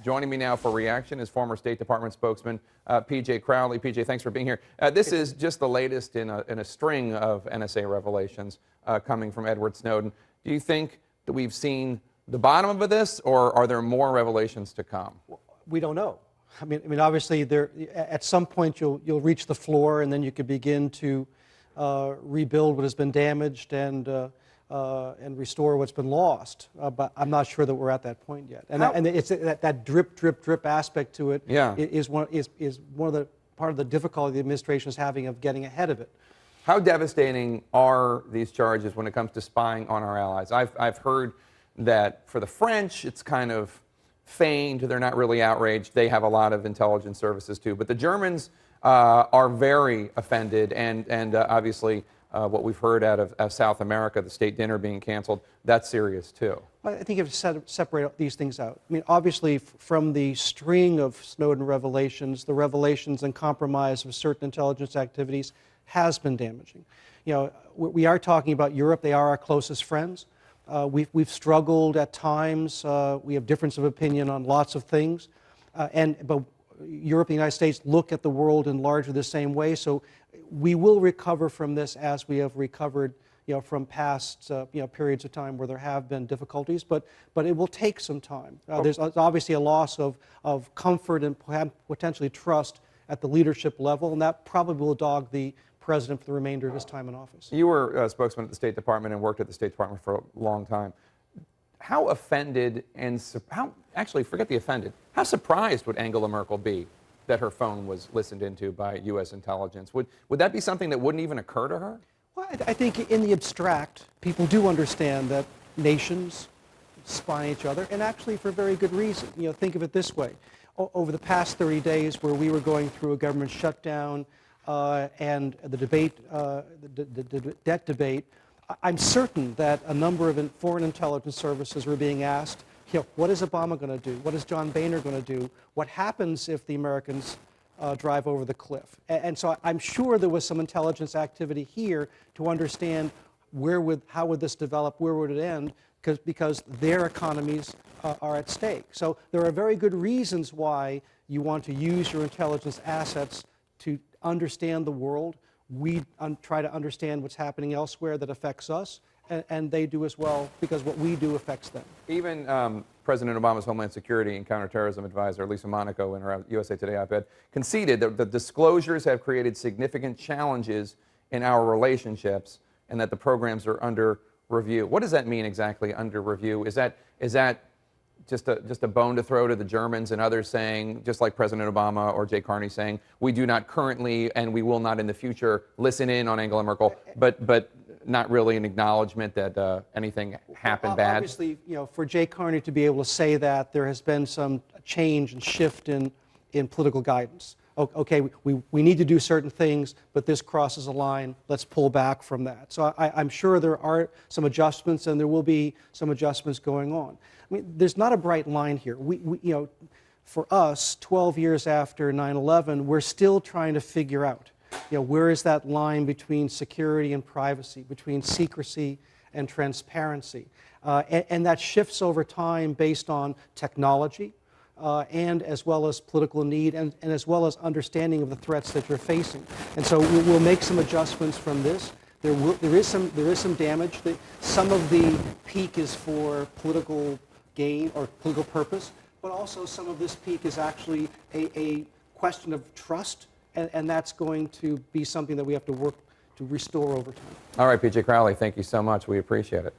Joining me now for reaction is former State Department spokesman P.J. Crowley. P.J., thanks for being here. This is just the latest in a string of NSA revelations coming from Edward Snowden. Do you think that we've seen the bottom of this, or are there more revelations to come? We don't know. I mean, obviously, at some point you'll reach the floor, and then you could begin to rebuild what has been damaged and restore what's been lost. But I'm not sure that we're at that point yet. And it's that drip, drip, drip aspect to it is one of the part of the difficulty the administration is having of getting ahead of it. How devastating are these charges when it comes to spying on our allies? I've heard that for the French, it's kind of feigned. They're not really outraged. They have a lot of intelligence services too. But the Germans are very offended, and obviously what we've heard out of South America, the state dinner being canceled, that's serious too. I think you have to separate these things out. I mean, obviously, from the string of Snowden revelations, the revelations and compromise of certain intelligence activities has been damaging. You know, we are talking about Europe. They are our closest friends. We've struggled at times. We have difference of opinion on lots of things. But Europe and the United States look at the world in largely the same way. So we will recover from this as we have recovered, from past, periods of time where there have been difficulties. But it will take some time. There's obviously a loss of comfort and potentially trust at the leadership level, and that probably will dog the president for the remainder of his time in office. You were a spokesman at the State Department and worked at the State Department for a long time. How offended forget the offended, how surprised would Angela Merkel be that her phone was listened into by U.S. intelligence? Would that be something that wouldn't even occur to her? Well, I think in the abstract, people do understand that nations spy each other, and actually for very good reason. Think of it this way. Over the past 30 days where we were going through a government shutdown, and the debate, the debt debate, I'm certain that a number of foreign intelligence services were being asked, what is Obama going to do? What is John Boehner going to do? What happens if the Americans drive over the cliff? And so I'm sure there was some intelligence activity here to understand how would this develop, where would it end, because their economies are at stake. So there are very good reasons why you want to use your intelligence assets to understand the world. We try to understand what's happening elsewhere that affects us, and they do as well, because what we do affects them. Even President Obama's Homeland Security and Counterterrorism Advisor, Lisa Monaco, in her USA Today op-ed, conceded that the disclosures have created significant challenges in our relationships and that the programs are under review. What does that mean exactly, under review? Is that just a bone to throw to the Germans and others saying, just like President Obama or Jay Carney saying, we do not currently and we will not in the future listen in on Angela Merkel, but not really an acknowledgement that anything happened bad? Obviously, for Jay Carney to be able to say that, there has been some change and shift in political guidance. Okay, we need to do certain things, but this crosses a line. Let's pull back from that. So I'm sure there are some adjustments, and there will be some adjustments going on. I mean, there's not a bright line here. For us, 12 years after 9/11, we're still trying to figure out, where is that line between security and privacy, between secrecy and transparency, and that shifts over time based on technology. And as well as political need, and as well as understanding of the threats that you're facing. And so we'll make some adjustments from this. There is some damage. Some of the peak is for political gain or political purpose, but also some of this peak is actually a question of trust, and that's going to be something that we have to work to restore over time. All right, P.J. Crowley, thank you so much. We appreciate it.